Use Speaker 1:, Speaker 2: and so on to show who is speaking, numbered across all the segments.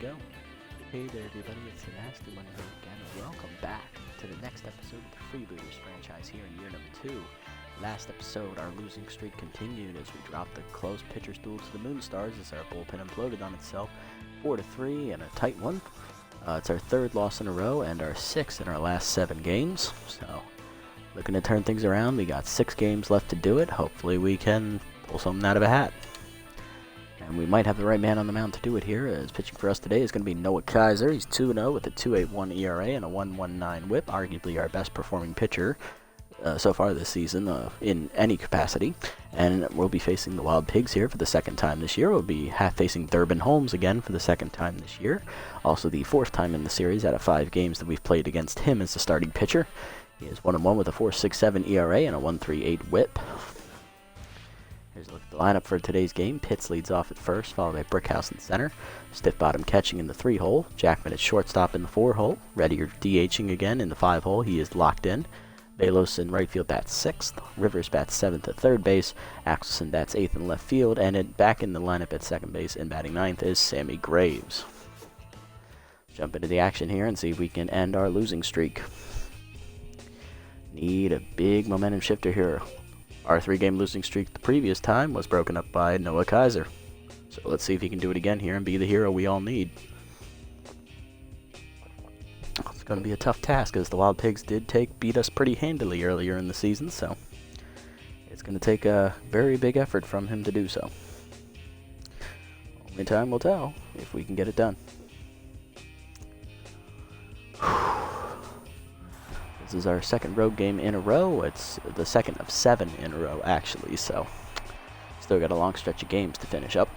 Speaker 1: we go. Hey there everybody, it's the Nasty One here again, and welcome back to the next episode of the Freebooters franchise here in year number 2. Last episode, our losing streak continued as we dropped the close pitcher's duel to the Moonstars as our bullpen imploded on itself 4-3 and a tight one. It's our third loss in a row and our sixth in our last 7 games. So, looking to turn things around. We got 6 games left to do it. Hopefully we can pull something out of a hat. And we might have the right man on the mound to do it here, as pitching for us today is going to be Noah Kaiser. He's 2-0 with a 2.81 ERA and a 1.19 whip, arguably our best performing pitcher so far this season in any capacity. And we'll be facing the Wild Pigs here for the second time this year. We'll be facing Durbin Holmes again for the second time this year. Also the 4th time in the series out of 5 games that we've played against him as the starting pitcher. He is 1-1 with a 4.67 ERA and a 1.38 whip. Here's a look at the lineup for today's game. Pitts leads off at first, followed by Brickhouse in center. Stiff Bottom catching in the 3-hole. Jackman at shortstop in the 4-hole. Reddier DHing again in the 5-hole. He is locked in. Balos in right field bats 6th. Rivers bats 7th at third base. Axelson bats 8th in left field. And back in the lineup at second base and batting 9th is Sammy Graves. Jump into the action here and see if we can end our losing streak. Need a big momentum shifter here. Our 3-game losing streak the previous time was broken up by Noah Kaiser. So let's see if he can do it again here and be the hero we all need. It's going to be a tough task as the Wild Pigs did beat us pretty handily earlier in the season, so it's going to take a very big effort from him to do so. Only time will tell if we can get it done. This is our second road game in a row. It's the second of 7 in a row, actually, so still got a long stretch of games to finish up.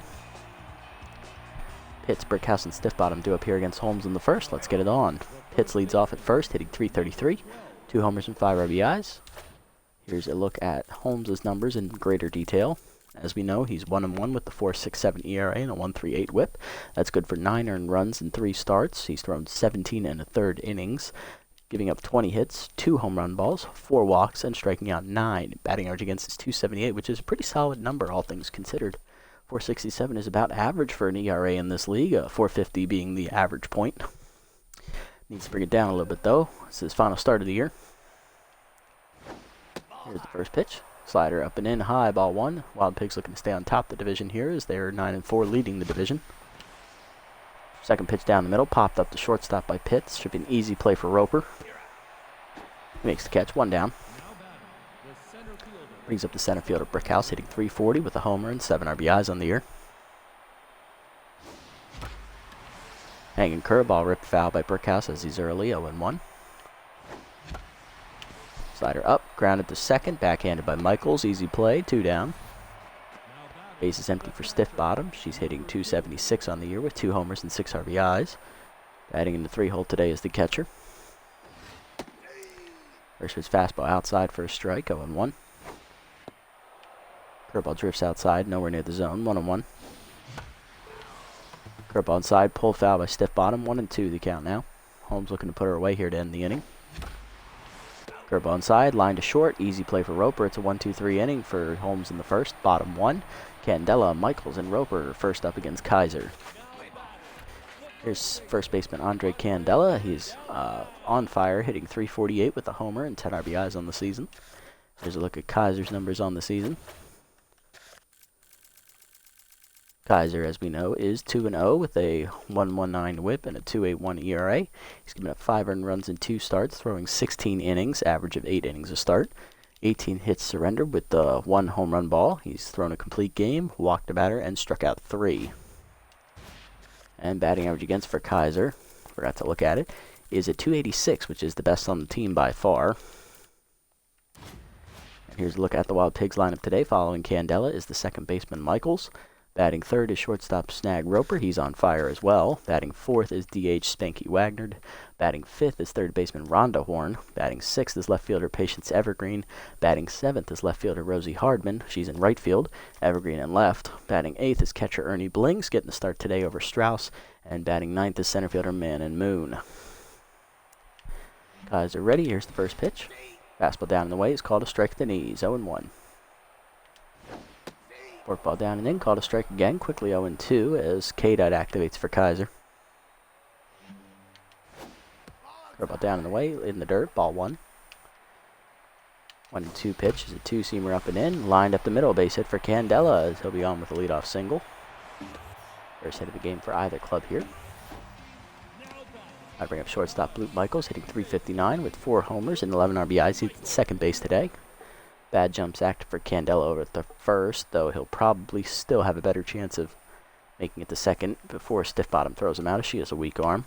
Speaker 1: Pitts, Brickhouse, and Stiff Bottom do up here against Holmes in the first. Let's get it on. Pitts leads off at first, hitting .333, 2 homers and 5 RBIs. Here's a look at Holmes' numbers in greater detail. As we know, he's 1-1 with the 4.67 ERA and a 1.38 whip. That's good for 9 earned runs in 3 starts. He's thrown 17 1/3 innings, giving up 20 hits, 2 home run balls, 4 walks, and striking out 9. Batting average against is .278, which is a pretty solid number, all things considered. 4.67 is about average for an ERA in this league, 4.50 being the average point. Needs to bring it down a little bit, though. This is his final start of the year. Here's the first pitch. Slider up and in, high, ball 1. Wild Pigs looking to stay on top of the division here as they're 9-4 leading the division. Second pitch down the middle, popped up to shortstop by Pitts. Should be an easy play for Roper. Makes the catch, 1 down. Brings up the center fielder Brickhouse, hitting .340 with a homer and 7 RBIs on the year. Hanging curveball ripped foul by Brickhouse as he's early, 0-1. Slider up, grounded to second, backhanded by Michaels, easy play, 2 down. Base is empty for Stiff Bottom. She's hitting .276 on the year with 2 homers and 6 RBIs. Batting in the 3-hole today is the catcher. First pitch fastball outside for a strike, 0-1. Curveball drifts outside, nowhere near the zone, 1-1. Curveball inside, pull foul by Stiff Bottom, 1-2 the count now. Holmes looking to put her away here to end the inning. Curveball inside, line to short, easy play for Roper. It's a 1-2-3 inning for Holmes in the first, bottom 1. Candela, Michaels, and Roper first up against Kaiser. Here's first baseman Andre Candela. He's on fire, hitting .348 with a homer and 10 RBIs on the season. Here's a look at Kaiser's numbers on the season. Kaiser, as we know, is 2-0 with a 1.19 whip and a 2.81 ERA. He's given up 5 earned runs in 2 starts, throwing 16 innings, average of 8 innings a start. 18 hits surrendered with the 1 home run ball. He's thrown a complete game, walked a batter, and struck out 3. And batting average against for Kaiser, forgot to look at it, is a .286, which is the best on the team by far. And here's a look at the Wild Pigs lineup today. Following Candela is the second baseman Michaels. Batting third is shortstop Snag Roper. He's on fire as well. Batting fourth is DH Spanky Wagner. Batting fifth is third baseman Rhonda Horn. Batting sixth is left fielder Patience Evergreen. Batting seventh is left fielder Rosie Hardman. She's in right field, Evergreen in left. Batting eighth is catcher Ernie Blings, getting the start today over Strauss. And batting ninth is center fielder Man and Moon. Kaiser ready. Here's the first pitch. Fastball down in the way is called a strike at the knees, 0-1. Forkball down and in, called a strike again, quickly 0-2 as K-Dot activates for Kaiser. Curveball down and away in the dirt. Ball 1. 1-2 pitch is a two-seamer up and in. Lined up the middle. Base hit for Candela as he'll be on with a leadoff single. First hit of the game for either club here. I bring up shortstop Luke Michaels, hitting .359 with 4 homers and 11 RBIs. He's at second base today. Bad jumps active for Candela over at the first, though he'll probably still have a better chance of making it to second before Stiff Bottom throws him out, as she has a weak arm.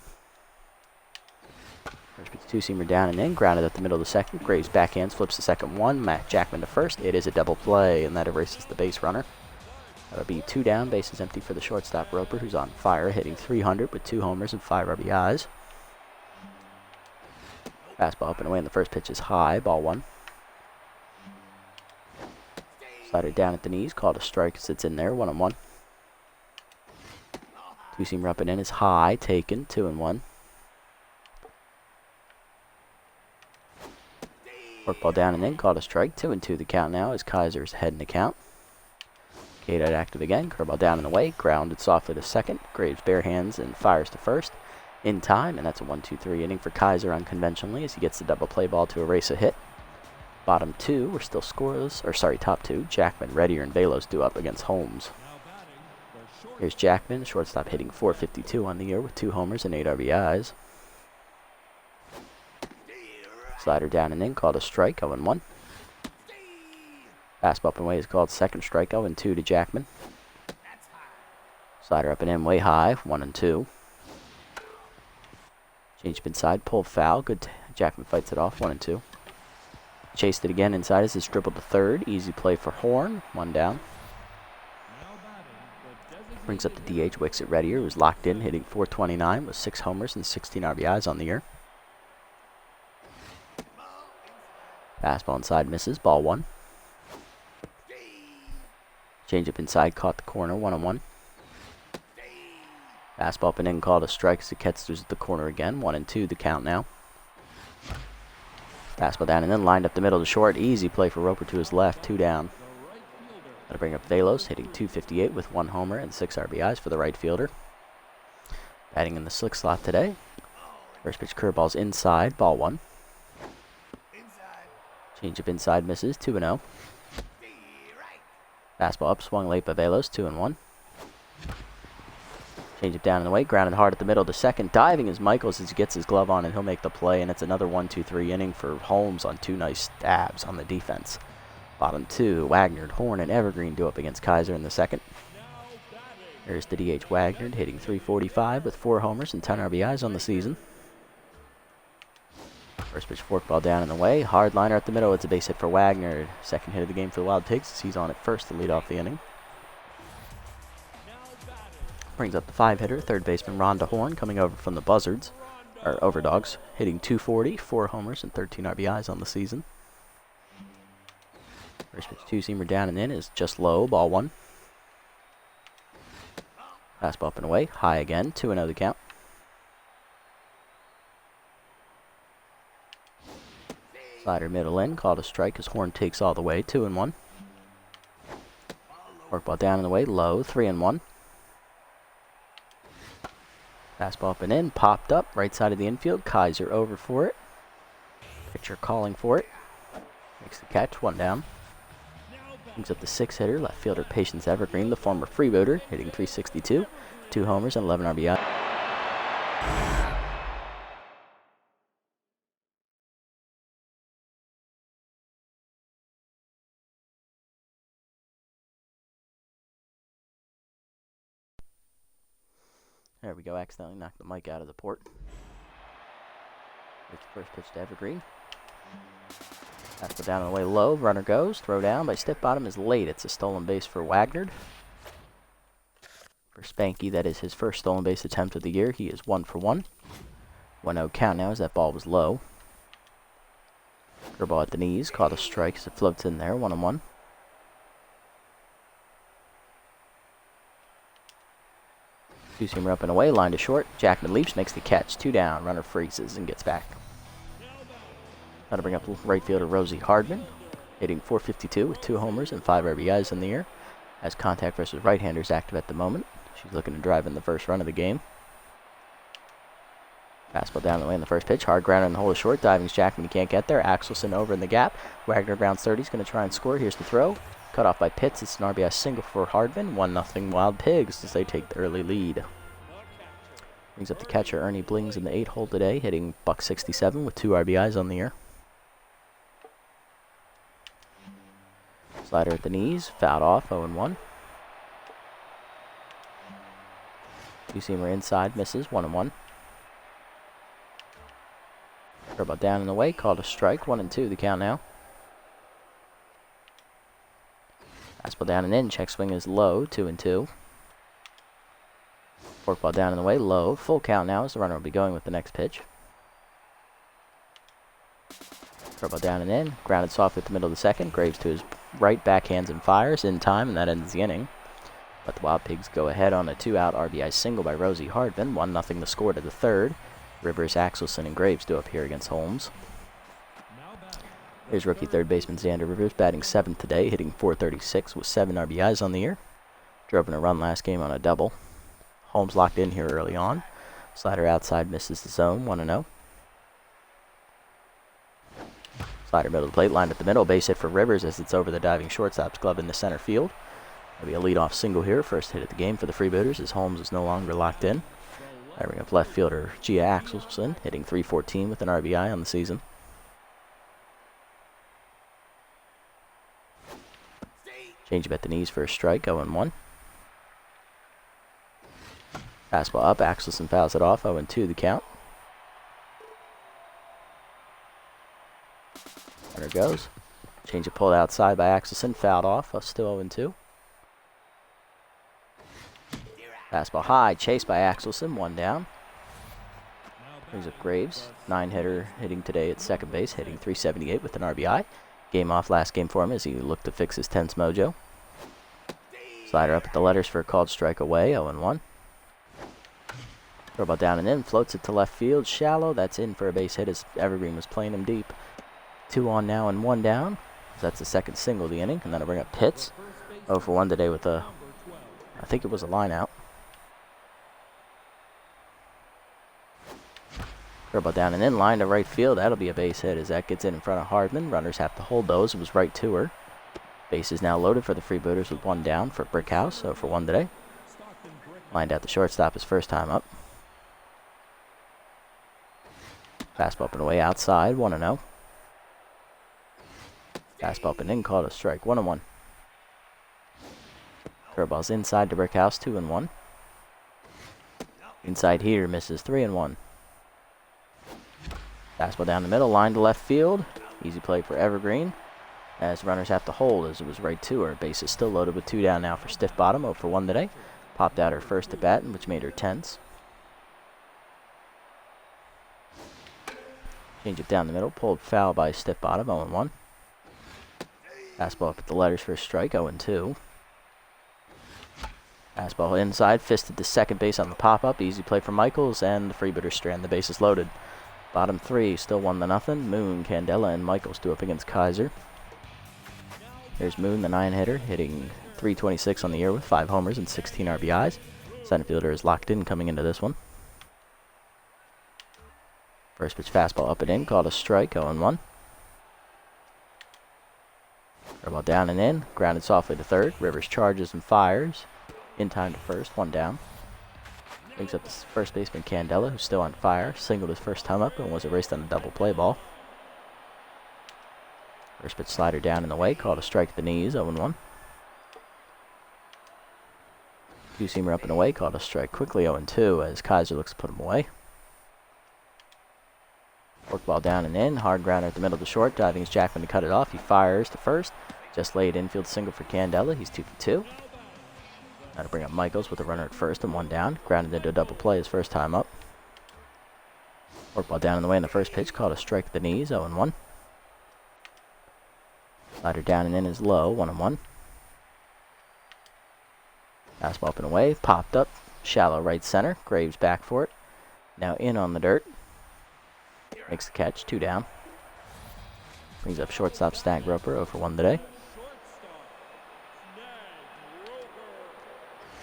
Speaker 1: First pitch, two-seamer down and in, grounded up the middle of the second. Graves backhands, flips the second one. Matt Jackman to first. It is a double play, and that erases the base runner. That'll be 2 down, bases empty for the shortstop Roper, who's on fire, hitting .300 with 2 homers and 5 RBIs. Fastball up and away, and the first pitch is high, ball 1. Slider down at the knees, called a strike as it's in there, 1-1. Two-seamer up and in is high, taken, 2-1. Forkball down and in, called a strike, 2-2 the count now as Kaiser's ahead in the count. K-dot active again, curveball down and away, grounded softly to second. Graves bare hands and fires to first. In time, and that's a 1-2-3 inning for Kaiser unconventionally as he gets the double play ball to erase a hit. Bottom 2, we're still scoreless, or sorry, top 2. Jackman, Reddier, and Velos due up against Holmes. Here's Jackman, shortstop hitting .452 on the year with 2 homers and 8 RBIs. Slider down and in, called a strike, 0-1. Fastball up and away is called second strike, 0-2 to Jackman. Slider up and in, way high, 1-2. Change up inside, pull foul. Good. Jackman fights it off, 1-2. Chased it again inside as it's dribbled to third. Easy play for Horn, 1 down. Brings up the DH, Wicks at Reddier, who's locked in, hitting .429 with 6 homers and 16 RBIs on the year. Fastball inside misses, ball 1. Change up inside, caught the corner, 1-1. Fastball up and in, called a strike as it catches at the corner again. 1-2 the count now. Fastball down and then lined up the middle to short. Easy play for Roper to his left, 2 down. That'll bring up Velos, hitting .258 with 1 homer and 6 RBIs for the right fielder. Batting in the slick slot today. First pitch curveball's inside, ball 1. Change up inside misses, 2-0. Fastball up, swung late by Velos, 2-1. Change it down and away, grounded hard at the middle to second. Diving is Michaels as he gets his glove on, and he'll make the play, and it's another 1-2-3 inning for Holmes on 2 nice stabs on the defense. Bottom 2, Wagner, Horn, and Evergreen do up against Kaiser in the second. There's the DH Wagner, hitting .345 with 4 homers and 10 RBIs on the season. First pitch forkball down and away, hard liner at the middle. It's a base hit for Wagner. Second hit of the game for the Wild Pigs as he's on at first to lead off the inning. Brings up the 5-hitter, third baseman Rhonda Horn, coming over from the Buzzards, or Overdogs, hitting .240, 4 homers and 13 RBIs on the season. First pitch two-seamer down and in is just low, ball 1. Fastball up and away, high again, 2-0 the count. Slider middle in, called a strike as Horn takes all the way, 2-1. Forkball down and away, low, 3-1. Fastball up and in, popped up, right side of the infield. Kaiser over for it. Pitcher calling for it. Makes the catch, 1 down. Brings up the 6-hitter, left fielder Patience Evergreen, the former Freebooter, hitting .362, 2 homers and 11 RBI. There we go, accidentally knocked the mic out of the port. It's the first pitch to Evergreen. Fastball down and away low, runner goes, throw down by Stiff Bottom is late. It's a stolen base for Wagner. For Spanky, that is his first stolen base attempt of the year. He is 1 for 1. 1-0 count now as that ball was low. Curveball at the knees, caught a strike as it floats in there, 1-1. Two-seamer up and away, line to short. Jackman leaps, makes the catch. 2 down. Runner freezes and gets back. That'll bring up right fielder Rosie Hardman, hitting .452 with 2 homers and 5 RBIs in the year. As contact versus right-handers active at the moment. She's looking to drive in the first run of the game. Fastball down the lane in the first pitch. Hard grounder in the hole is short. Diving's Jackman. He can't get there. Axelson over in the gap. Wagner grounds 30. He's going to try and score. Here's the throw. Cut off by Pitts. It's an RBI single for Hardman. 1-0 Wild Pigs as they take the early lead. Brings up the catcher Ernie Blings in the 8 hole today, hitting .167 with 2 RBIs on the year. Slider at the knees. Fouled off. 0-1. Two-seamer inside. Misses. 1-1. Curveball down and away, called a strike. 1-2 the count now. Fastball down and in, check swing is low. 2-2. Forkball down and away, low. Full count now as the runner will be going with the next pitch. Curveball down and in, grounded softly at the middle of the second. Graves to his right, backhands and fires in time, and that ends the inning. But the Wild Pigs go ahead on a 2-out RBI single by Rosie Hardman. 1-0 the score to the third. Rivers, Axelson, and Graves do up here against Holmes. Here's rookie third baseman Xander Rivers batting 7th today, hitting .436 with 7 RBIs on the year. Drove in a run last game on a double. Holmes locked in here early on. Slider outside misses the zone, 1-0. Slider middle of the plate, lined at the middle. Base hit for Rivers as it's over the diving shortstop's glove in the center field. There'll be a leadoff single here, first hit of the game for the Freebooters as Holmes is no longer locked in. I bring up left fielder Gia Axelson, hitting .314 with an RBI on the season. Change up at the knees for a strike, 0-1. Fastball up, Axelson fouls it off, 0-2 the count. Runner goes. Change of pulled outside by Axelson, fouled off, still 0-2. Fastball high, chased by Axelson, 1 down. Brings up Graves, 9-hitter hitting today at second base, hitting .378 with an RBI. Game off last game for him as he looked to fix his tense mojo. Slider up at the letters for a called strike away, 0-1. Throw ball down and in, floats it to left field, shallow. That's in for a base hit as Evergreen was playing him deep. 2 on now and 1 down. So that's the second single of the inning. And then I'll bring up Pitts, 0-for-1 today with I think it was a line out. Curveball down and in, line to right field. That'll be a base hit as that gets in front of Hardman. Runners have to hold those. It was right to her. Base is now loaded for the Freebooters with 1 down for Brickhouse. 0-for-1 today. Lined out the shortstop his first time up. Fastball up and away outside. 1-0. Fastball up and in, called a strike. 1-1. Curveball's inside to Brickhouse. 2-1. Inside here misses. 3-1. Fastball down the middle, line to left field. Easy play for Evergreen. As runners have to hold as it was right to her. Base is still loaded with 2 down now for Stiff Bottom. 0-for-1 today. Popped out her first at bat, which made her tense. Change it down the middle. Pulled foul by Stiff Bottom. 0-1. Fastball up at the letters for a strike. 0-2. Fastball inside. Fisted to second base on the pop-up. Easy play for Michaels. And the Freebooters strand. The base is loaded. Bottom 3, still 1-0. Moon, Candela, and Michaels do up against Kaiser. Here's Moon, the 9-hitter, hitting .326 on the year with 5 homers and 16 RBIs. Center fielder is locked in coming into this one. First pitch fastball up and in, called a strike, 0-1. Curveball down and in, grounded softly to third. Rivers charges and fires. In time to first, 1 down. Brings up the first baseman Candela, who's still on fire. Singled his first time up and was erased on a double play ball. First pitch slider down in the way, called a strike at the knees, 0-1. Two-seamer up and away, called a strike quickly, 0-2, as Kaiser looks to put him away. Forkball down and in, hard grounder at the middle of the short. Diving is Jackman to cut it off. He fires to first. Just laid infield single for Candela. He's 2-for-2. Now to bring up Michaels with a runner at first and 1 down. Grounded into a double play his first time up. Forkball down in the way in the first pitch, called a strike at the knees, 0-1. Slider down and in is low, 1-1. Fastball up and away, popped up, shallow right center. Graves back for it. Now in on the dirt. Makes the catch, 2 down. Brings up shortstop Stag Roper, 0-for-1 today.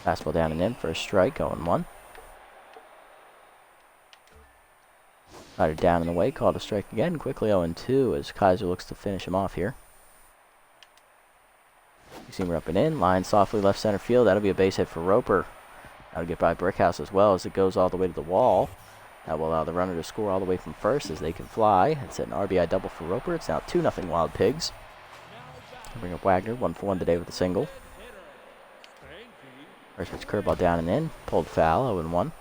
Speaker 1: Fastball down and in for a strike, 0-1. Slider down in the way, called a strike again. Quickly 0-2 as Kaiser looks to finish him off here. Two-seamer up and in, line softly left center field. That'll be a base hit for Roper. That'll get by Brickhouse as well as it goes all the way to the wall. That will allow the runner to score all the way from first as they can fly. It's an RBI double for Roper. It's now 2-0 Wild Pigs. Bring up Wagner, 1-for-1 today with a single. First pitch curveball down and in, pulled foul, 0-1.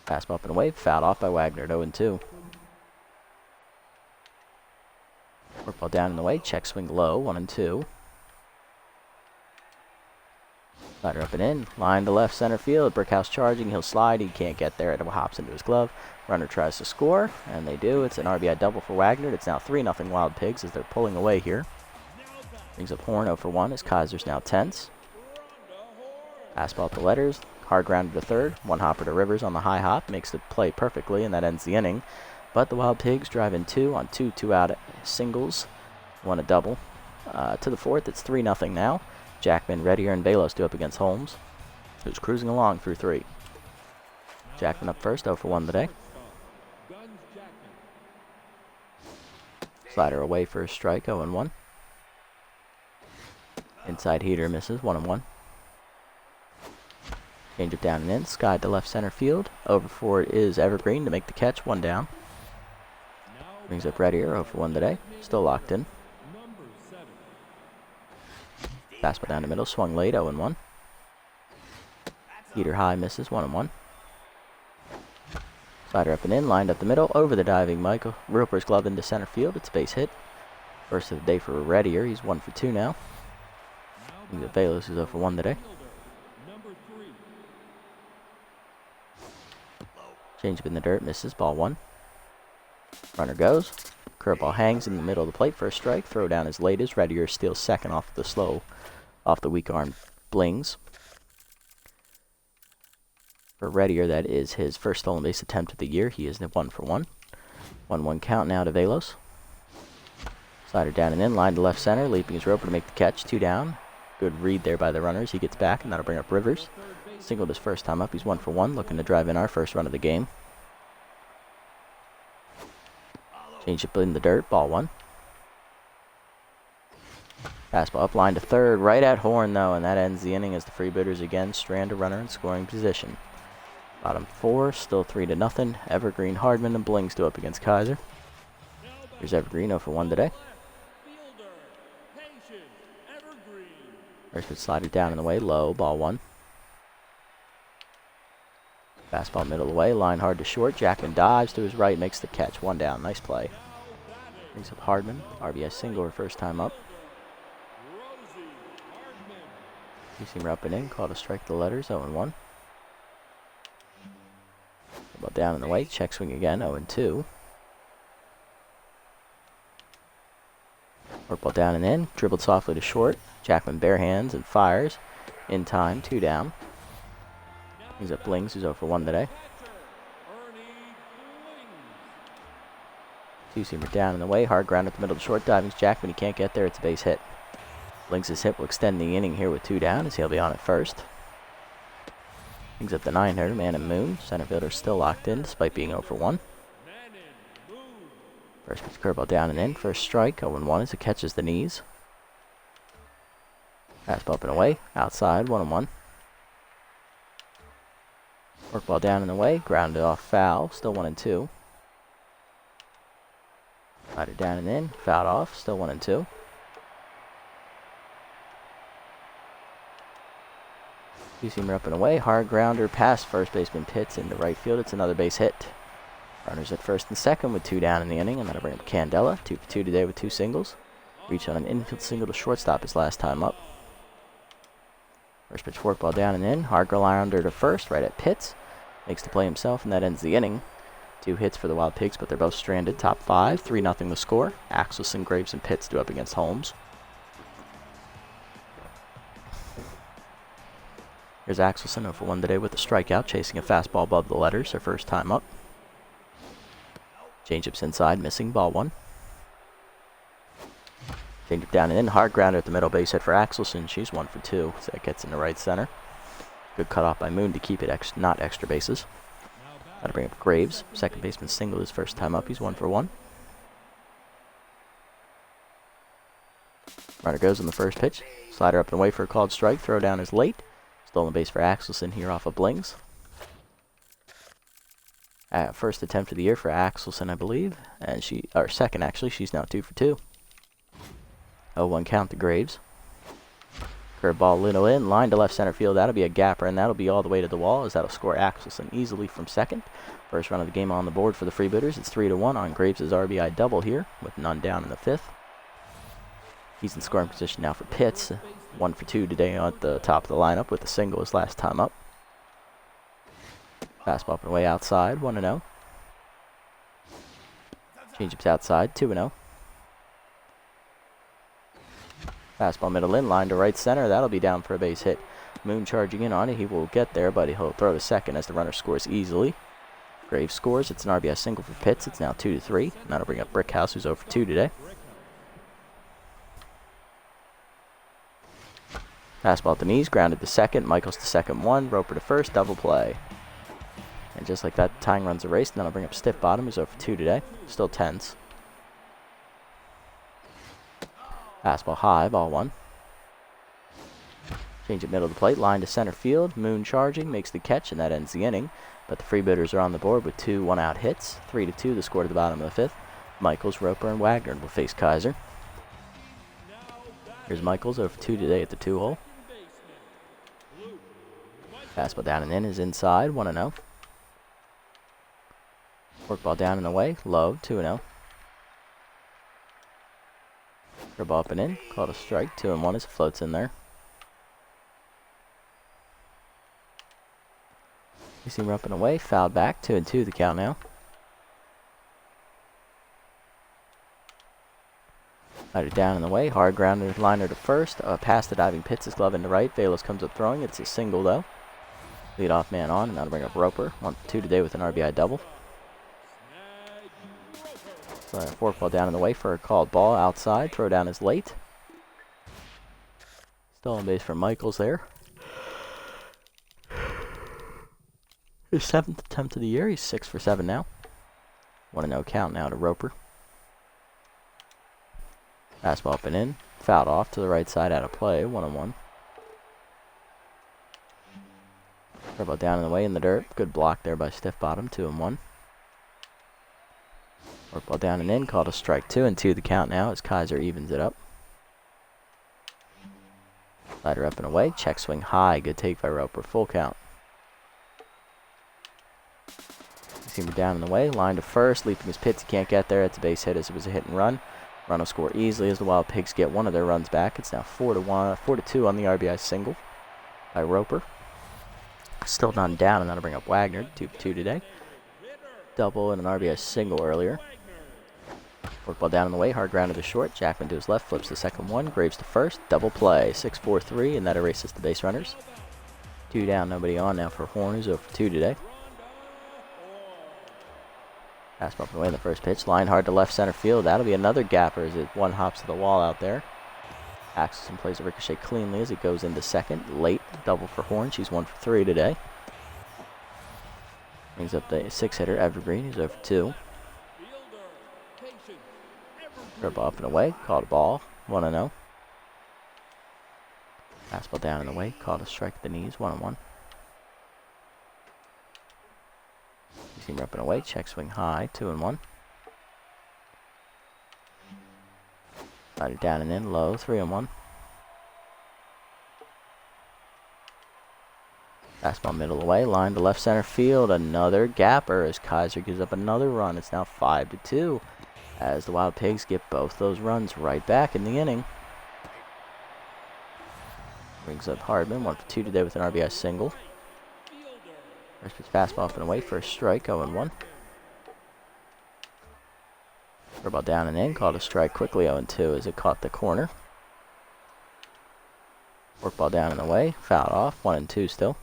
Speaker 1: Fastball up and away, fouled off by Wagner at 0-2. Workball down in the way, check swing low, 1-2. Slider up and in, line to left center field, Brickhouse charging, he'll slide, he can't get there, it hops into his glove. Runner tries to score, and they do. It's an RBI double for Wagner. It's now 3-0 Wild Pigs as they're pulling away here. Brings up Horn 0-for-1 as Kaiser's now tense. Fastball up the letters, hard grounded to third, one hopper to Rivers on the high hop, makes the play perfectly, and that ends the inning. But the Wild Pigs drive in two on two out singles, one a double. To the fourth, it's 3-0 now. Jackman, Reddier, and Velos do up against Holmes, who's cruising along through three. Jackman up first, 0-for-1 today. Slider away for a strike, 0-1. Inside heater misses, 1-1. Change it down and in, skied to left center field. Over for it is Evergreen to make the catch, one down. Brings up Reddier, 0-for-1 today, still locked in. Fastball down the middle, swung late, 0-1. Heater high misses, 1-1. Slider up and in, lined up the middle, over the diving Michael. Roper's glove into center field, it's a base hit. First of the day for Reddier, he's 1-for-2 now. He's at Velos, who's 0-for-1 today. Change up in the dirt, misses, ball one. Runner goes. Curveball hangs in the middle of the plate for a strike. Throw down as late as Reddier steals second off the weak arm Blings. For Reddier, that is his first stolen base attempt of the year. He is 1-for-1. 1-1 count now to Velos. Slider down and in, line to left center, leaping his Roper to make the catch, two down. Good read there by the runners. He gets back, and that'll bring up Rivers. Singled his first time up. He's 1-for-1, looking to drive in our first run of the game. Change up in the dirt, ball one. Fastball up line to third, right at Horn though, and that ends the inning as the Freebooters again strand a runner in scoring position. Bottom four, still 3-0. Evergreen, Hardman, and Blings do up against Kaiser. Here's Evergreen, 0-for-1 today. First pitch slided down in the way, low, ball one. Fastball middle away, line hard to short. Jackman dives to his right, makes the catch. One down, nice play. Brings up Hardman, RBI single or first time up. Two-seamer up and in, called a strike to the letters, 0-1. Ball down in the way, check swing again, 0-2. Workball down and in, dribbled softly to short. Jackman bare hands and fires. In time, two down. He's up Blings, who's 0-for-1 today. Two-seamer down in the way, hard ground at the middle of the short diving's Jackman. He can't get there, it's a base hit. Blings' hit will extend the inning here with two down as he'll be on at first. Brings up the 9-hitter, Man and Moon. Center fielder still locked in despite being 0-for-1. First pitch curveball down and in, first strike, 0-1 as it catches the knees. Fastball up and away, outside, 1-1. Workball down in the way, grounded off foul, still 1-2. Slider down and in, fouled off, still 1-2. Two-seamer up and away, hard grounder past first baseman Pitts into right field. It's another base hit. Runners at first and second with two down in the inning, and that'll bring up Candela, 2-for-2 today with two singles. Reached on an infield single to shortstop his last time up. First pitch forkball down and in, hard grounder to first, right at Pitts. Makes the play himself, and that ends the inning. Two hits for the Wild Pigs, but they're both stranded. Top five, 3-0 the score. Axelson, Graves, and Pitts do up against Holmes. Here's Axelson, 0-for-1 today with a strikeout, chasing a fastball above the letters, their first time up. Changeups inside, missing, ball one. Changeup down and in, hard grounder at the middle, base hit for Axelson. She's 1-for-2, so that gets into right center. Good cutoff by Moon to keep it not extra bases. That'll bring up Graves. Second baseman single his first time up. He's 1 for 1. Runner goes on the first pitch. Slider up and away for a called strike. Throw down is late. Stolen base for Axelson here off of Blings. First attempt of the year for Axelson, I believe. And second actually. She's now 2 for 2. 0-1 count to Graves. Curveball little in, line to left center field. That'll be a gapper, and that'll be all the way to the wall, as that'll score Axelson easily from second. First run of the game on the board for the Freebooters. It's 3-1 on Graves' RBI double here, with none down in the fifth. He's in scoring position now for Pitts. 1 for 2 today at the top of the lineup with a single his last time up. Fastball up and away outside, 1-0. Changeup's outside, 2-0. Fastball middle in, line to right center. That'll be down for a base hit. Moon charging in on it. He will get there, but he'll throw to second as the runner scores easily. Graves scores. It's an RBI single for Pitts. It's now 2-3. And that'll bring up Brickhouse, who's 0 for 2 today. Fastball at the knees, grounded to second. Michaels to second 1. Roper to first. Double play. And just like that, tying runs erased. And that'll bring up Stiff Bottom, who's 0 for 2 today. Still tense. Fastball high, ball 1. Change it middle of the plate, line to center field. Moon charging, makes the catch, and that ends the inning. But the Freebooters are on the board with 2 one-out hits. 3-2, the score to the bottom of the fifth. Michaels, Roper, and Wagner will face Kaiser. Here's Michaels, 0 for 2 today at the 2-hole. Fastball down and in is inside, 1-0. Forkball down and away, low, 2-0. Curveball up and in, called a strike, 2-1 as it floats in there. You see him up and away, fouled back, 2-2 the count now. Lighter down and away, hard grounder, liner to first, past the diving Pitts, his glove into right. Velos comes up throwing, it's a single though. Lead off man on, and that'll bring up Roper. 1 for 2 today with an RBI double. Forkball down in the way for a called ball outside. Throw down is late. Still on base for Michaels there. His 7th attempt of the year. He's 6 for 7 now. 1-0 count now to Roper. Fastball up and in. Fouled off to the right side out of play. 1-1. Curveball down in the way in the dirt. Good block there by Stiff Bottom. 2-1. Forkball down and in, called a strike 2-2 the count now as Kaiser evens it up. Slider up and away, check swing high, good take by Roper, full count. Seamer down in the way, line to first, leaping his Pitts, he can't get there, it's a base hit as it was a hit and run. Run will score easily as the Wild Pigs get one of their runs back. It's now 4-2 on the RBI single by Roper. Still none down, and that'll bring up Wagner, 2 for 2 today. Double and an RBI single earlier. Forkball down in the way, hard ground to the short. Jackman to his left, flips the second 1. Graves to first, double play. 6-4-3, and that erases the base runners. 2 down, nobody on now for Horn, who's 0 for 2 today. Fastball up and away in the first pitch. Line hard to left center field. That'll be another gapper as it 1 hops to the wall out there. Axelson plays a ricochet cleanly as it goes into second. Late, double for Horn. She's 1 for 3 today. Brings up the 6-hitter, Evergreen. He's 0 for 2. Curveball up and away. Called a ball. 1-0. Fastball down and away. Called a strike at the knees. 1-1. You see him up and away. Check swing high. 2-1. Slider down and in. Low. 3-1. Fastball middle away, line to left center field. Another gapper as Kaiser gives up another run. It's now 5-2 as the Wild Pigs get both those runs right back in the inning. Brings up Hardman, 1 for 2 today with an RBI single. First pitch fastball up and away for a strike, 0-1. Curveball down and in, called a strike quickly, 0-2 as it caught the corner. Forkball down and away, fouled off, 1-2 still.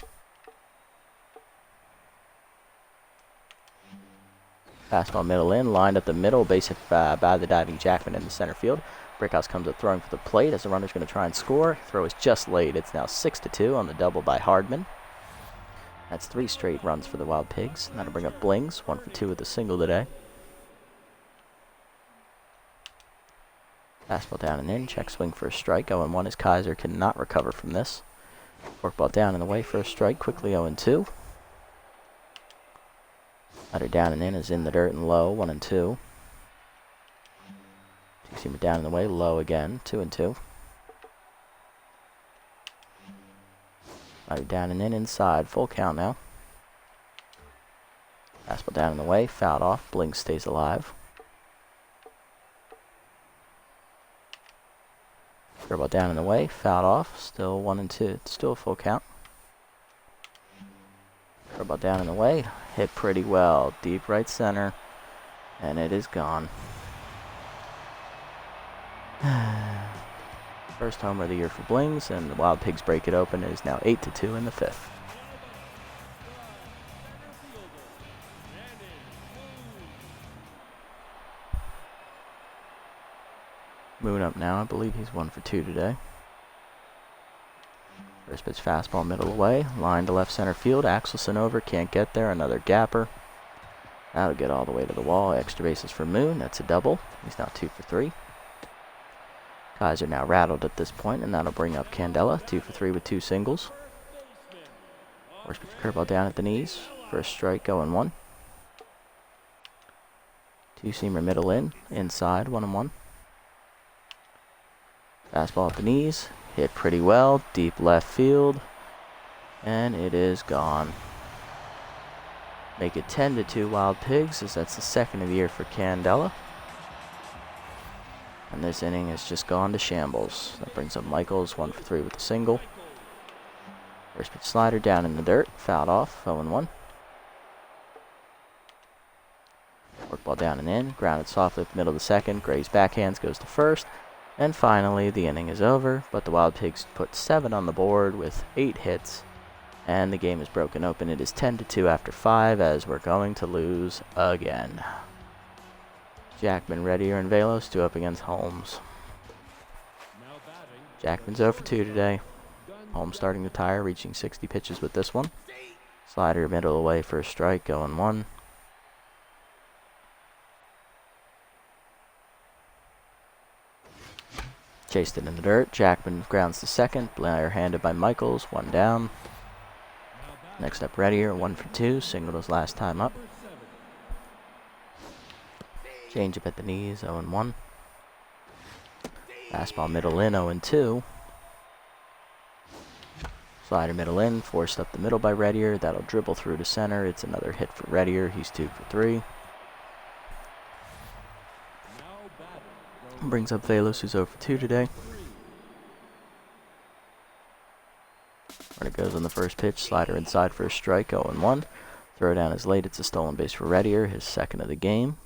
Speaker 1: Fastball middle in, lined up the middle, base hit by the diving Jackman in the center field. Brickhouse comes up throwing for the plate as the runner's going to try and score. Throw is just late. It's now 6-2 on the double by Hardman. That's 3 straight runs for the Wild Pigs. That'll bring up Blings, 1 for 2 with a single today. Fastball down and in, check swing for a strike, 0-1 as Kaiser cannot recover from this. Forkball down and away for a strike, quickly 0-2. Slider down and in is in the dirt and low, 1-2. Two-seamer down and away, low again, 2-2. Slider down and in, inside, full count now. Fastball down and away, fouled off, Bling stays alive. Curveball down and away, fouled off, still 1-2, still a full count. Curveball down and away, hit pretty well, deep right center, and it is gone. First homer of the year for Blings, and the Wild Pigs break it open. It is now 8-2 in the 5th. Moon up now, I believe he's 1 for 2 today. First pitch fastball middle away, line to left center field, Axelson over, can't get there, another gapper. That'll get all the way to the wall, extra bases for Moon, that's a double. He's now 2 for 3. Kaiser now rattled at this point, and that'll bring up Candela, 2 for 3 with 2 singles. First pitch curveball down at the knees, first strike 0-1. Two-seamer middle in, inside 1-1. Fastball at the knees, hit pretty well, deep left field, and it is gone. Make it 10-2 Wild Pigs, as that's the second of the year for Candela. And this inning has just gone to shambles. That brings up Michaels, 1 for 3 with a single. First pitch slider down in the dirt, fouled off, 0-1. Workball down and in, grounded softly up the middle of the second, Gray's backhands goes to first. And finally, the inning is over, but the Wild Pigs put 7 on the board with 8 hits, and the game is broken open. It is 10-2 after 5, as we're going to lose again. Jackman, Reddier, and Velos, 2 up against Holmes. Jackman's 0 for 2 today. Holmes starting to tire, reaching 60 pitches with this one. Slider middle away for a strike, 0-1. Chased it in the dirt. Jackman grounds to second. Blair handed by Michaels. 1 down. Next up, Reddier. 1 for 2. Singled his last time up. Change up at the knees. 0-1. Fastball middle in. 0-2. Slider middle in. Forced up the middle by Reddier. That'll dribble through to center. It's another hit for Reddier. He's 2 for 3. Brings up Velos, who's 0 for 2 today. When it goes on the first pitch, slider inside for a strike, 0-1. Throw down is late, it's a stolen base for Reddier, his second of the game.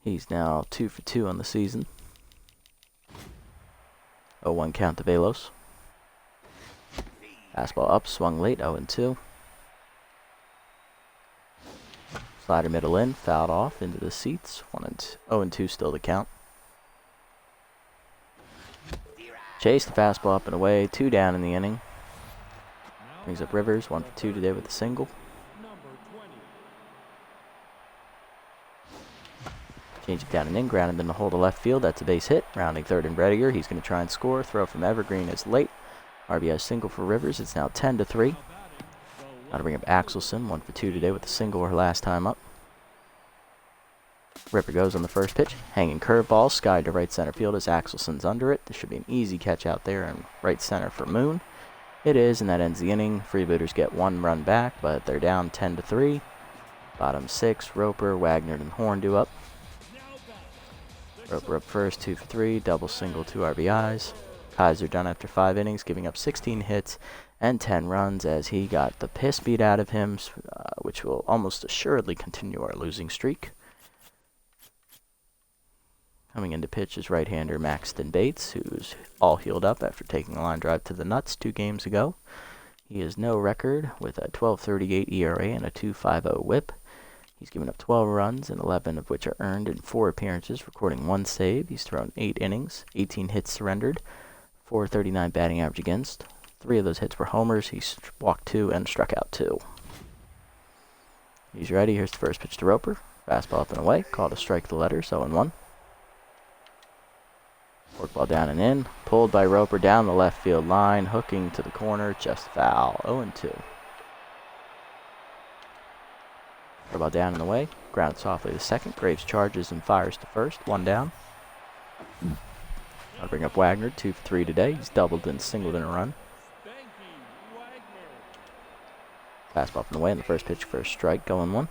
Speaker 1: He's now 2 for 2 on the season. 0-1 count to Velos. Fastball up, swung late, 0-2. Slider middle in, fouled off into the seats. 0-2 still the count. Chase the fastball up and away, 2 down in the inning. Brings up Rivers, 1 for 2 today with a single. Change it down and in, grounded in the hole to left field. That's a base hit. Rounding third and Reddier. He's going to try and score. Throw from Evergreen is late. RBI single for Rivers. It's now 10-3. That'll bring up Axelson, 1 for 2 today with a single her last time up. Ripper goes on the first pitch. Hanging curveball, skied to right center field as Axelson's under it. This should be an easy catch out there in right center for Moon. It is, and that ends the inning. Freebooters get 1 run back, but they're down 10-3. Bottom 6, Roper, Wagner, and Horn do up. Roper up first, 2 for 3, double single, 2 RBIs. Kaiser done after 5 innings, giving up 16 hits and 10 runs as he got the piss beat out of him, which will almost assuredly continue our losing streak. Coming into pitch is right-hander Maxton Bates, who's all healed up after taking a line drive to the nuts 2 games ago. He has no record with a 12.38 ERA and a 2.50 WHIP. He's given up 12 runs, and 11 of which are earned in 4 appearances, recording 1 save. He's thrown 8 innings, 18 hits surrendered, .439 batting average against, 3 of those hits were homers. He walked 2 and struck out 2. He's ready. Here's the first pitch to Roper. Fastball up and away. Called a strike the letters, 0-1. Forkball down and in. Pulled by Roper down the left field line. Hooking to the corner. Just foul. 0-2. Curveball down and away. Grounded softly to second. Graves charges and fires to first. 1 down. I'll bring up Wagner. 2 for 3 today. He's doubled and singled in a run. Fastball up and away in the first pitch for a strike. 0-1.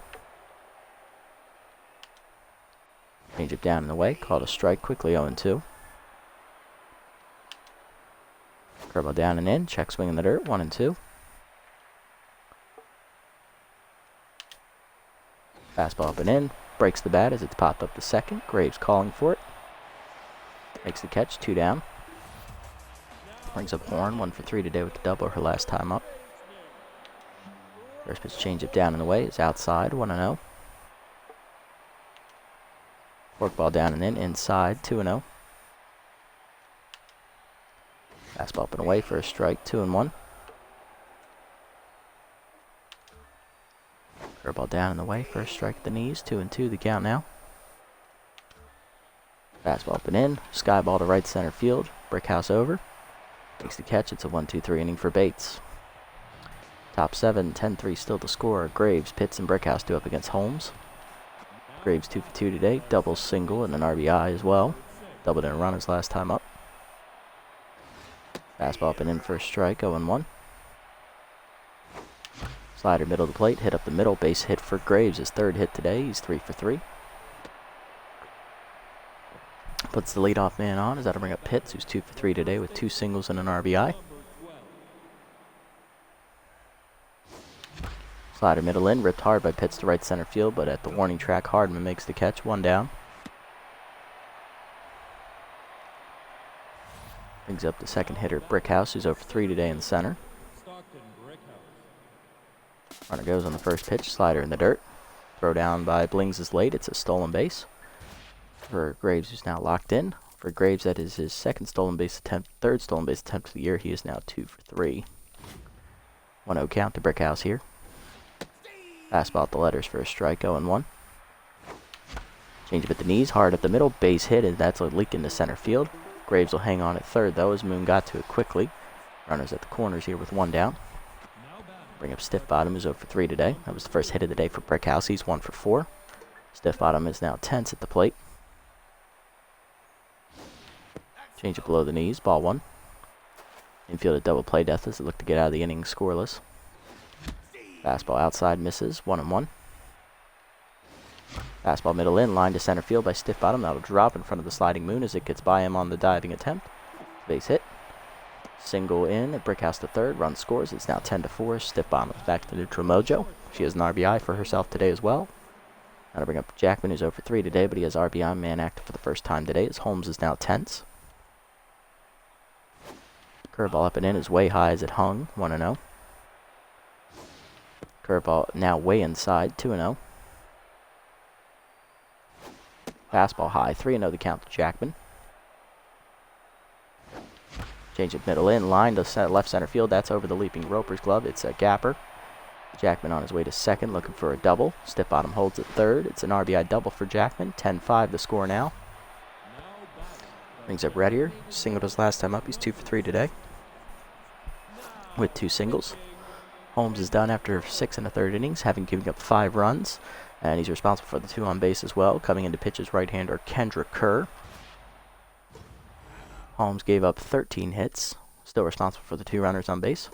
Speaker 1: Changeup down and away. Called a strike quickly. 0-2. Curveball down and in. Check swing in the dirt. 1-2. Fastball up and in. Breaks the bat as it's popped up to second. Graves calling for it. Makes the catch. 2 down. Brings up Horn. 1 for 3 today with the double, her last time up. First pitch changeup down and away is outside. 1-0. Forkball down and in. Inside. 2-0. Fastball up and away for a strike. 2-1. Curveball down and away for a strike at the knees. 2-2 the count now. Fastball up and in. Sky ball to right center field. Brickhouse over. Makes the catch. It's a 1-2-3 inning for Bates. Top 7, 10-3 still to score. Graves, Pitts, and Brickhouse due up against Holmes. Graves 2 for 2 today. Double, single, and an RBI as well. Doubled in a run his last time up. Fastball up and in for a strike. 0-1. Slider middle of the plate. Hit up the middle. Base hit for Graves. His 3rd hit today. He's 3 for 3. Puts the leadoff man on as that'll bring up Pitts, who's 2 for 3 today with 2 singles and an RBI. Slider middle in, ripped hard by Pitts to right center field, but at the warning track, Hardman makes the catch. 1 down. Brings up the second hitter, Brickhouse, who's 0 for 3 today in the center. Runner goes on the first pitch, slider in the dirt. Throw down by Blings is late. It's a stolen base for Graves, who's now locked in. For Graves, that is his 2nd stolen base attempt, 3rd stolen base attempt of the year. He is now 2 for 3. 1-0 count to Brickhouse here. Fastball at the letters for a strike. 0-1. Change up at the knees, hard at the middle, base hit, and that's a leak into center field. Graves will hang on at 3rd though as Moon got to it quickly. Runners at the corners here with 1 down. Bring up Stiff Bottom, who's 0 for 3 today. That was the first hit of the day for Brickhouse. He's 1 for 4. Stiff Bottom is now tense at the plate. Change it below the knees. Ball 1. Infield a double play death as it looked to get out of the inning scoreless. Fastball outside misses. 1-1. Fastball middle in. Line to center field by Stiff Bottom. That'll drop in front of the sliding Moon as it gets by him on the diving attempt. Base hit. Single in at Brickhouse to 3rd. Run scores. It's now 10-4. Stiff Bottom is back to neutral mojo. She has an RBI for herself today as well. That'll bring up Jackman, who's 0 for 3 today, but he has RBI man active for the first time today as Holmes is now tense. Curveball up and in is way high as it hung. 1-0. Curveball now way inside. 2-0. Fastball high. 3-0 the count to Jackman. Change it middle in. Line to left center field. That's over the leaping Roper's glove. It's a gapper. Jackman on his way to 2nd looking for a double. Stiff Bottom holds at 3rd. It's an RBI double for Jackman. 10-5 the score now. Brings up Reddier. Singled his last time up. He's 2 for 3 today with 2 singles. Holmes is done after 6 1/3 innings, having given up 5 runs, and he's responsible for the 2 on base as well. Coming into pitches, right-hander Kendra Kerr. Holmes gave up 13 hits, still responsible for the 2 runners on base.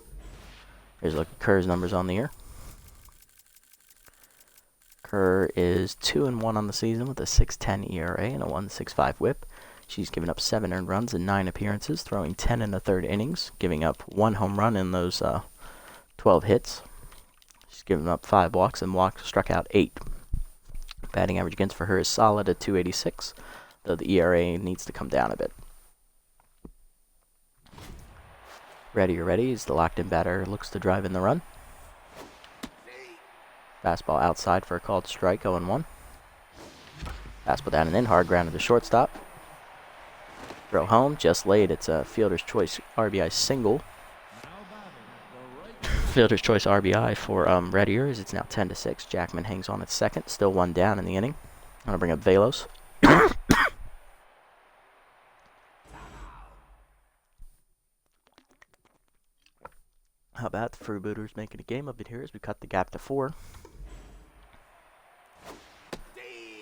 Speaker 1: Here's a look at Kerr's numbers on the year. Kerr is 2-1 on the season with a 6.10 ERA and a 1.65 WHIP. She's given up 7 earned runs in 9 appearances, throwing 10 1/3 innings, giving up 1 home run in those 12 hits. She's given up 5 walks and struck out 8. Batting average against for her is solid at 286, though the ERA needs to come down a bit. Ready as the locked-in batter looks to drive in the run. Fastball outside for a called strike. 0-1. Fastball down and in, hard ground to the shortstop. Throw home, just laid. It's a fielder's choice RBI single. Fielder's choice RBI for Red Ears. It's now 10-6. Jackman hangs on at second. Still one down in the inning. I'm going to bring up Velos. How about the Freebooters making a game of it here as we cut the gap to 4.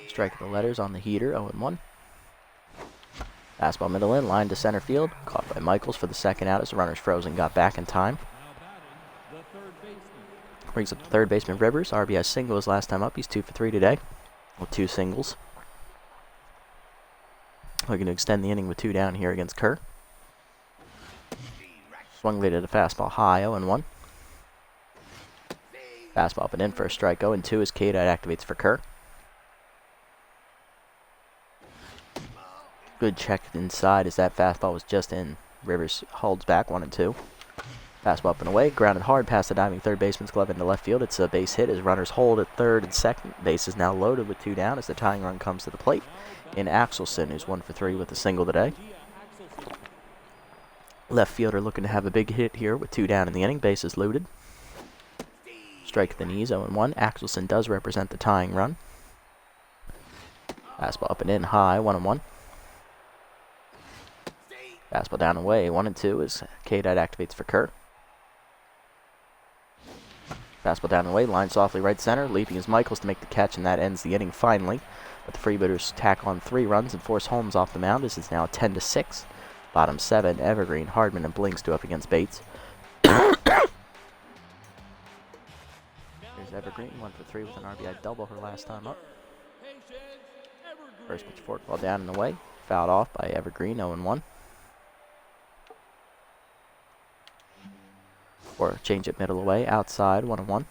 Speaker 1: Striking the letters on the heater, 0-1. Fastball middle in, line to center field. Caught by Michaels for the second out as the runner's frozen, got back in time. Brings up the third baseman Rivers. RBI single his last time up. He's 2 for 3 today with 2 singles. Looking to extend the inning with 2 down here against Kerr. Swung late at a fastball high, 0-1. Fastball up and in for a strike, 0-2 as K-Dot activates for Kerr. Good check inside as that fastball was just in. Rivers holds back, 1-2. Fastball up and away, grounded hard past the diving third baseman's glove into left field. It's a base hit as runners hold at third and second. Base is now loaded with 2 down as the tying run comes to the plate in Axelson, who's 1 for 3 with a single today. Left fielder looking to have a big hit here with 2 down in the inning. Bases loaded. Strike at the knees, 0-1. Axelson does represent the tying run. Fastball up and in high, 1-1. Fastball down and away, 1-2 as K-Dot activates for Kerr. Fastball down and away, line softly right center. Leaping is Michaels to make the catch, and that ends the inning finally. But the Freebooters tack on 3 runs and force Holmes off the mound. This is now 10-6. Bottom 7, Evergreen, Hardman, and Blinks do up against Bates. There's Evergreen, 1 for 3 with an RBI double her last time up. First pitch forkball down and away. Fouled off by Evergreen, 0-1. Or change it middle away, outside, 1-1.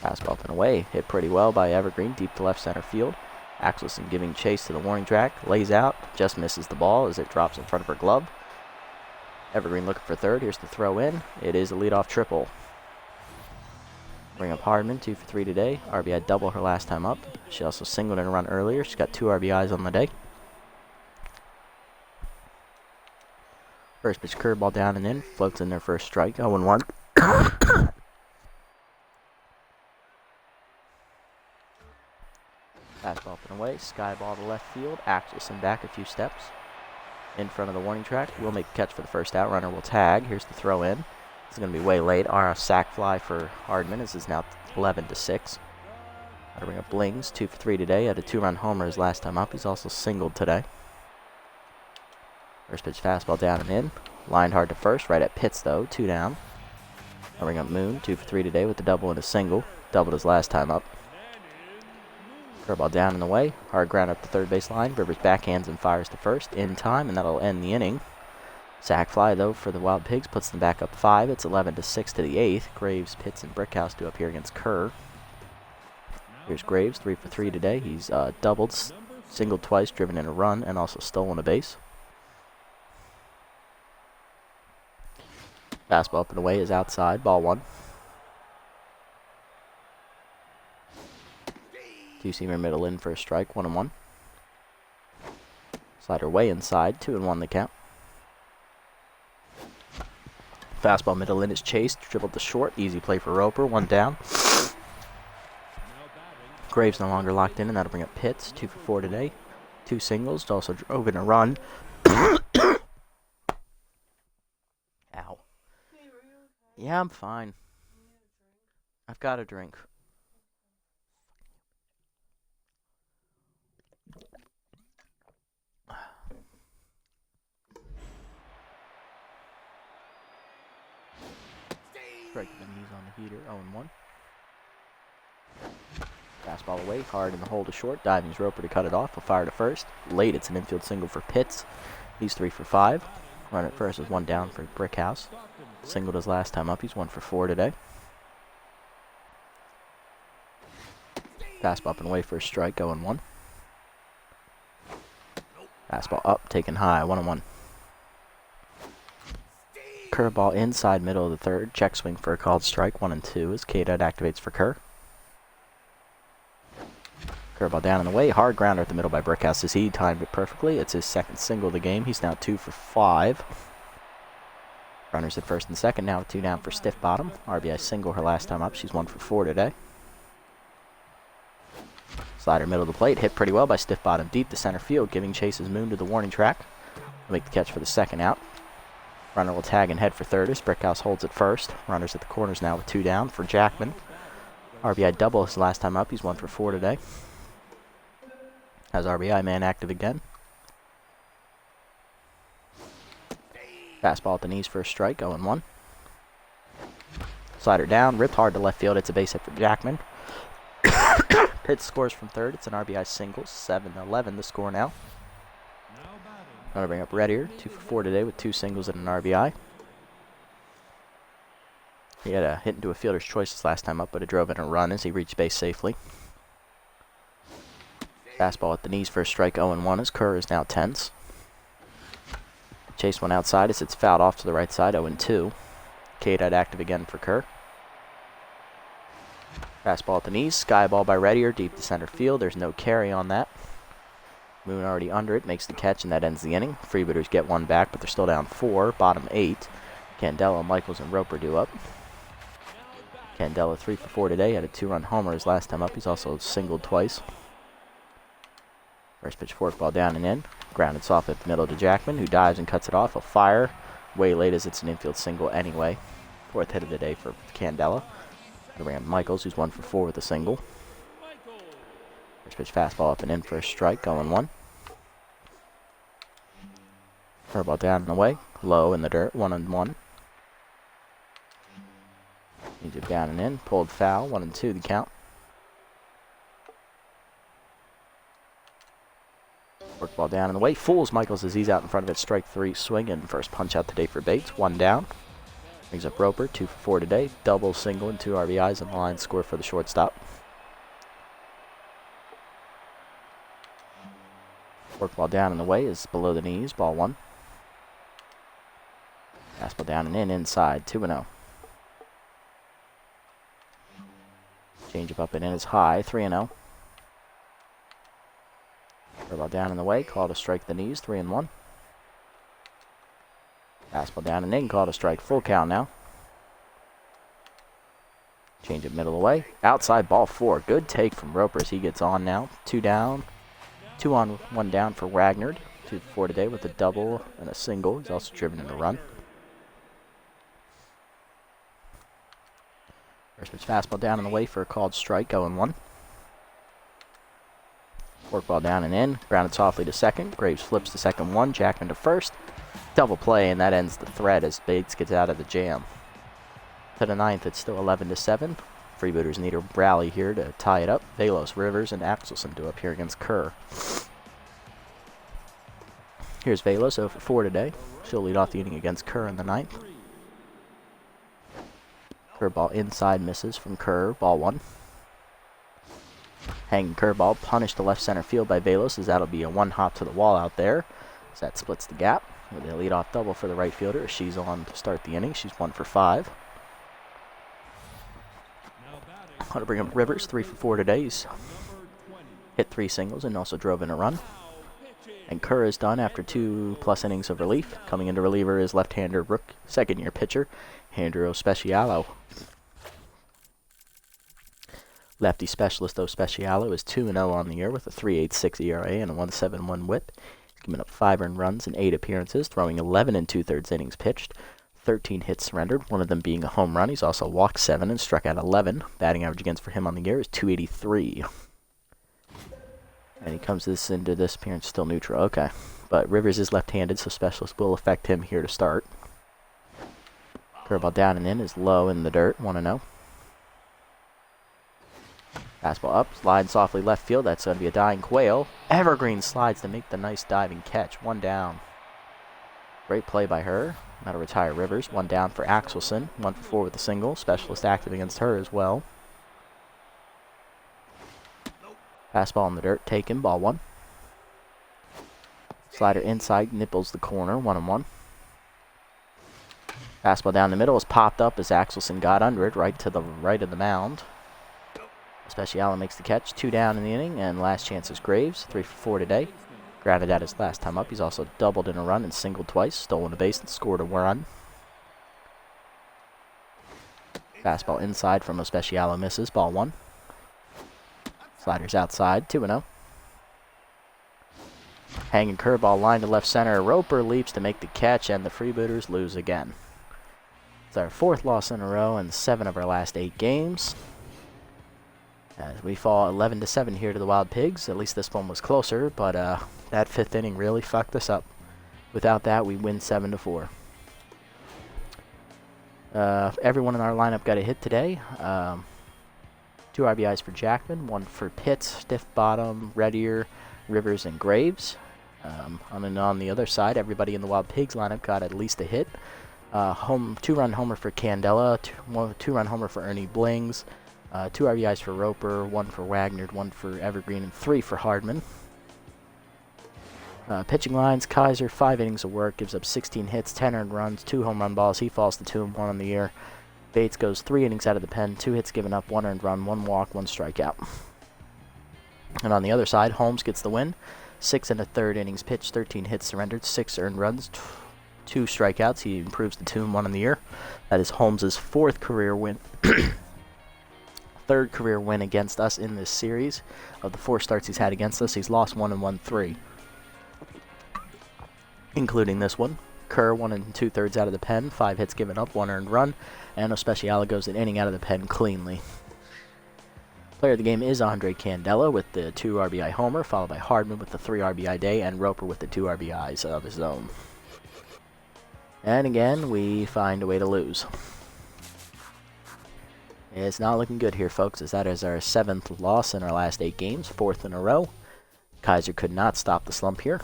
Speaker 1: Fastball up and away, hit pretty well by Evergreen, deep to left center field. Axelson giving chase to the warning track, lays out, just misses the ball as it drops in front of her glove. Evergreen looking for third, here's the throw in. It is a leadoff triple. Bring up Hardman, 2 for 3 today. RBI double her last time up. She also singled in a run earlier. She's got 2 RBIs on the day. First pitch curveball down and in. Floats in their first strike. 0-1. Fastball up and away. Sky ball to left field. Axelson back a few steps. In front of the warning track. Will make a catch for the first out. Runner will tag. Here's the throw in. It's going to be way late. Our sack fly for Hardman. This is now 11-6. Gotta bring up Blings. 2 for 3 today. Had a 2-run homer his last time up. He's also singled today. First pitch fastball down and in. Lined hard to first. Right at Pitts though. 2 down. I'll bring up Moon. 2 for 3 today with a double and a single. Doubled his last time up. Curveball down and away. Hard ground up the third base line. Rivers backhands and fires to first in time, and that'll end the inning. Sack fly though for the Wild Pigs puts them back up 5. It's 11-6 to the 8th. Graves, Pitts, and Brickhouse do up here against Kerr. Here's Graves, 3 for 3 today. He's doubled, singled twice, driven in a run, and also stolen a base. Fastball up and away is outside, ball 1. Two-seamer middle in for a strike, 1-1. Slider way inside, 2-1 the count. Fastball middle in is chased, dribbled to short, easy play for Roper, 1 down. Graves no longer locked in, and that'll bring up Pitts, 2 for 4 today. 2 singles, also drove in a run. Ow. Yeah, I'm fine. I've got a drink. Strike the knees on the heater, 0-1. Fastball away, hard in the hole to short. Diving's Roper to cut it off. Will fire to first. Late, it's an infield single for Pitts. He's 3 for 5. Run at first with 1 down for Brickhouse. Singled his last time up. He's 1 for 4 today. Fastball up and away for a strike, 0-1. Fastball up, taken high, 1-1. Curveball inside middle of the third. Check swing for a called strike, 1-2 as K-Dot activates for Kerr. Curveball down and away. Hard grounder at the middle by Brickhouse as he timed it perfectly. It's his second single of the game. He's now 2 for 5. Runners at first and second now with 2 down for Stiff Bottom. RBI single her last time up. She's 1 for 4 today. Slider middle of the plate, hit pretty well by Stiff Bottom deep to center field, giving Chase's Moon to the warning track. Will make the catch for the second out. Runner will tag and head for third as Brickhouse holds at first. Runners at the corners now with 2 down for Jackman. RBI double his last time up. He's 1 for 4 today. Has RBI man active again. Fastball at the knees for a strike, 0-1. Slider down, ripped hard to left field. It's a base hit for Jackman. Pitts scores from third. It's an RBI single, 7-11 the score now. I'm going to bring up Red Ear, 2 for 4 today with 2 singles and an RBI. He had a hit into a fielder's choice his last time up, but it drove in a run as he reached base safely. Fastball at the knees for a strike, 0-1 as Kerr is now tense. Chase one outside as it's fouled off to the right side, 0-2. K-dot active again for Kerr. Fastball at the knees, sky ball by Red Ear, deep to center field. There's no carry on that. Moon already under it, makes the catch, and that ends the inning. Freebooters get 1 back, but they're still down 4, bottom 8. Candela, Michaels, and Roper due up. Candela 3 for 4 today, had a 2-run homer his last time up. He's also singled twice. First pitch forkball down and in. Grounded soft at the middle to Jackman, who dives and cuts it off. He'll fire way late as it's an infield single anyway. 4th hit of the day for Candela. Gonna bring up Michaels, who's 1 for 4 with a single. First pitch fastball up and in for a strike, 0-1. Curveball down and away, low in the dirt, 1-1. Needs it down and in, pulled foul, 1-2 the count. Work ball down and away, fools Michaels as he's out in front of it, strike 3, swinging. First punch out today for Bates, 1 down. Brings up Roper, 2 for 4 today, double, single, and 2 RBIs, and the line score for the shortstop. Work ball down and away is below the knees, ball 1. Fastball down and in, inside, 2-0. Changeup up and in is high, 3-0. Curveball down and away, called a strike the knees, 3-1. Fastball down and in, called a strike, full count now. Changeup middle away, outside ball 4. Good take from Roper as he gets on now. 2 down, 2 on, 1 down for Wagner. 2 for 4 today with a double and a single. He's also driven in a run. First pitch fastball down and away for a called strike, 0-1. Work ball down and in, grounded softly to second. Graves flips to second 1, Jackman to first. Double play, and that ends the threat as Bates gets out of the jam. To the 9th, it's still 11-7. Freebooters need a rally here to tie it up. Velos, Rivers, and Axelson do up here against Kerr. Here's Velos, 0 for 4 today. She'll lead off the inning against Kerr in the 9th. Curveball inside misses from Kerr, ball 1. Hanging curveball punished to left center field by Velos as that'll be a 1 hop to the wall out there. So that splits the gap. With a leadoff double for the right fielder. She's on to start the inning. She's 1 for 5. I'm going to bring up Rivers, 3 for 4 today. He's hit 3 singles and also drove in a run. And Kerr is done after 2+ innings of relief. Coming into reliever is left-hander Rook, second-year pitcher, Andrew Specialo. Lefty specialist Specialo is 2-0 on the year with a 3.86 ERA and a 1.71 WHIP. He's given up 5 earned runs in 8 appearances, throwing 11 2/3 innings pitched, 13 hits surrendered, one of them being a home run. He's also walked 7 and struck out 11. Batting average against for him on the year is .283. And he comes into this appearance still neutral. Okay. But Rivers is left-handed, so specialist will affect him here to start. Curveball down and in is low in the dirt, 1-0. Fastball up, slide softly left field. That's going to be a dying Quail. Evergreen slides to make the nice diving catch. 1 down. Great play by her. Now to retire Rivers. 1 down for Axelson. 1 for 4 with a single. Specialist active against her as well. Fastball in the dirt, taken, ball 1. Slider inside, nipples the corner, 1-1. Fastball down the middle is popped up as Axelson got under it, right to the right of the mound. Specialo makes the catch, 2 down in the inning, and last chance is Graves, 3 for 4 today. Grounded out his last time up. He's also doubled in a run and singled twice, stolen a base and scored a run. Fastball inside from Especialo misses. Ball 1. Sliders outside. 2-0. Hanging curveball line to left center. Roper leaps to make the catch, and the Freebooters lose again. It's our 4th loss in a row and 7 of our last 8 games. As we fall 11-7 here to the Wild Pigs. At least this one was closer, but that 5th inning really fucked us up. Without that, we win 7-4. Everyone in our lineup got a hit today. 2 RBIs for Jackman, 1 for Pitts, Stiff Bottom, Red Ear, Rivers, and Graves. On the other side, everybody in the Wild Pigs lineup got at least a hit. 2-run homer for Candela, 2-run homer for Ernie Blings, 2 RBIs for Roper, 1 for Wagner, 1 for Evergreen, and 3 for Hardman. Pitching lines, Kaiser, 5 innings of work, gives up 16 hits, 10 earned runs, 2 home run balls. He falls to 2-1 on the year. Bates goes 3 innings out of the pen, 2 hits given up, 1 earned run, 1 walk, 1 strikeout. And on the other side, Holmes gets the win. 6 1/3 innings pitched, 13 hits surrendered, 6 earned runs, 2 strikeouts. He improves to 2-1 on the year. That is Holmes' 4th career win. 3rd career win against us in this series. Of the 4 starts he's had against us, he's lost 1 and won 3. Including this one. Kerr 1 2/3 out of the pen, 5 hits given up, 1 earned run, and Especialo goes an inning out of the pen cleanly. Player of the game is Andre Candela with the 2 RBI homer, followed by Hardman with the 3 RBI day, and Roper with the 2 RBIs of his own. And again, we find a way to lose. It's not looking good here, folks, as that is our 7th loss in our last 8 games, 4th in a row. Kaiser could not stop the slump here.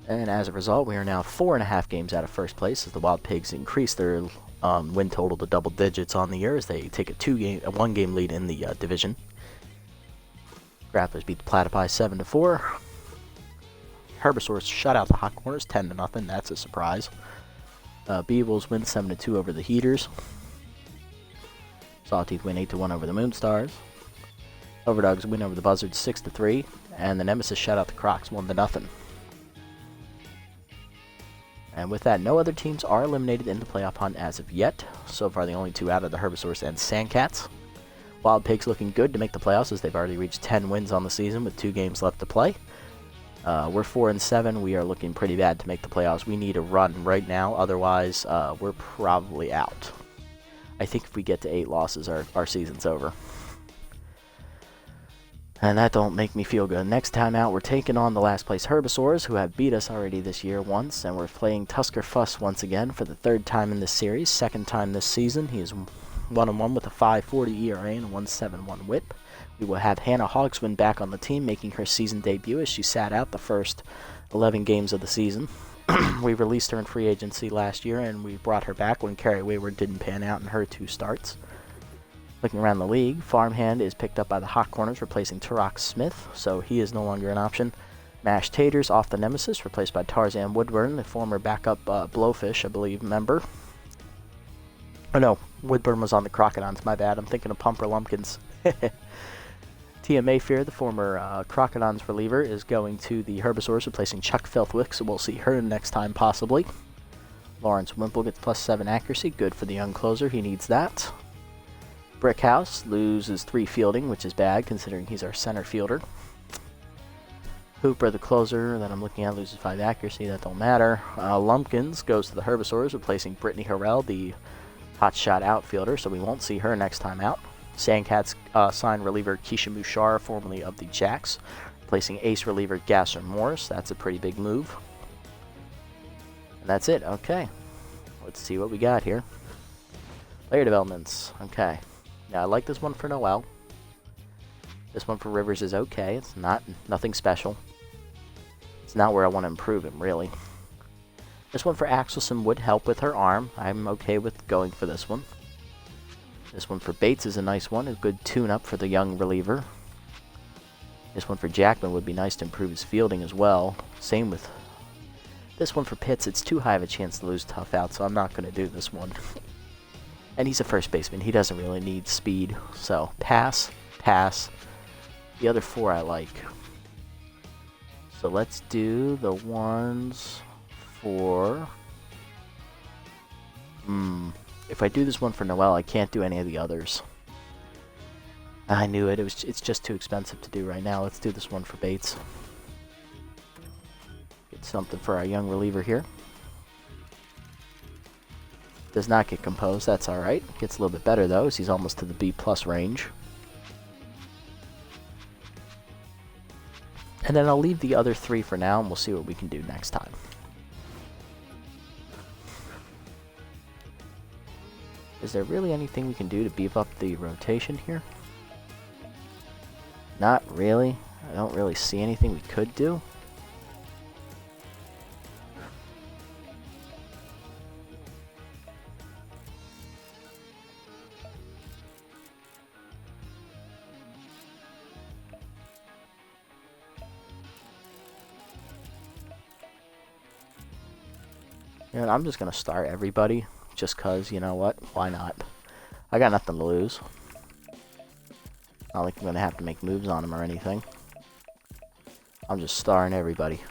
Speaker 1: And as a result, we are now 4.5 games out of first place as the Wild Pigs increase their win total to double digits on the year as they take a 1-game lead in the division. Grapplers beat the Platypi 7-4. Herbisaurs shut out the Hot Corners 10-0. That's a surprise. Beevils win 7-2 over the Heaters. Sawteeth win 8-1 over the Moonstars. Overdogs win over the Buzzards 6-3. And the Nemesis shut out the Crocs 1-0. And with that, no other teams are eliminated in the playoff hunt as of yet. So far, the only 2 out of the Herbisaurs and Sandcats. Wild Pigs looking good to make the playoffs as they've already reached 10 wins on the season with 2 games left to play. We're 4-7. We are looking pretty bad to make the playoffs. We need a run right now. Otherwise, we're probably out. I think if we get to 8 losses, our season's over. And that don't make me feel good. Next time out, we're taking on the last place Herbisaurs, who have beat us already this year once, and we're playing Tusker Fuss once again for the 3rd time in this series, 2nd time this season. He is 1-1 with a 5.40 ERA and a 1.71 WHIP. We will have Hannah Hogswin back on the team, making her season debut as she sat out the first 11 games of the season. We released her in free agency last year, and we brought her back when Carrie Wayward didn't pan out in her 2 starts. Looking around the league, Farmhand is picked up by the Hot Corners, replacing Turok Smith, so he is no longer an option. Mashed Taters off the Nemesis, replaced by Tarzan Woodburn, the former backup Blowfish, I believe, member. Oh no, Woodburn was on the Crocodons, my bad. I'm thinking of Pumper Lumpkins. Tia Mayfair, the former Crocodons reliever, is going to the Herbisaurs, replacing Chuck Filthwick, so we'll see her next time, possibly. Lawrence Wimple gets +7 accuracy, good for the young closer, he needs that. Brickhouse loses 3 fielding, which is bad considering he's our center fielder. Hooper, the closer that I'm looking at, loses 5 accuracy. That don't matter. Lumpkins goes to the Herbisaurs, replacing Brittany Harrell, the hotshot outfielder, so we won't see her next time out. Sandcats signed reliever Keisha Mushar, formerly of the Jacks, replacing ace reliever Gasser Morris. That's a pretty big move. And that's it. Okay. Let's see what we got here. Player developments. Okay. Now, I like this one for Noel. This one for Rivers is okay. It's nothing special. It's not where I want to improve him, really. This one for Axelson would help with her arm. I'm okay with going for this one. This one for Bates is a nice one. A good tune-up for the young reliever. This one for Jackman would be nice to improve his fielding as well. Same with this one for Pitts. It's too high of a chance to lose tough out, so I'm not going to do this one. And he's a first baseman. He doesn't really need speed. So, pass, pass. The other 4 I like. So let's do the ones for If I do this one for Noel, I can't do any of the others. I knew it. It's just too expensive to do right now. Let's do this one for Bates. Get something for our young reliever here. Does not get composed. That's all right. Gets a little bit better though, as he's almost to the B+ range. And then I'll leave the other 3 for now, and we'll see what we can do next time. Is there really anything we can do to beef up the rotation here? Not really. I don't really see anything we could do. And I'm just going to start everybody, just cause, you know what, why not? I got nothing to lose. Not like I'm going to have to make moves on him or anything. I'm just starring everybody.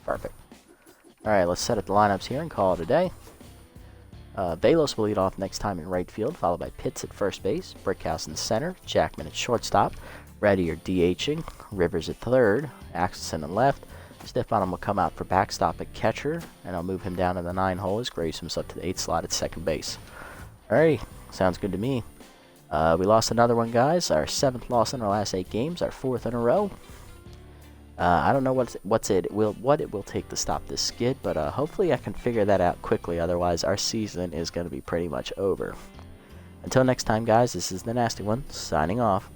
Speaker 1: Perfect. Alright, let's set up the lineups here and call it a day. Balos will lead off next time in right field, followed by Pitts at first base, Brickhouse in center, Jackman at shortstop, Reddy or DHing, Rivers at third, Axelson in left, Stiff Bottom will come out for backstop at catcher, and I'll move him down to the 9 hole as Graves moves up to the 8 slot at second base. Alright, sounds good to me. We lost another one, guys. Our 7th loss in our last 8 games, our 4th in a row. I don't know what it will take to stop this skid, but hopefully I can figure that out quickly. Otherwise, our season is going to be pretty much over. Until next time, guys, this is the Nasty One, signing off.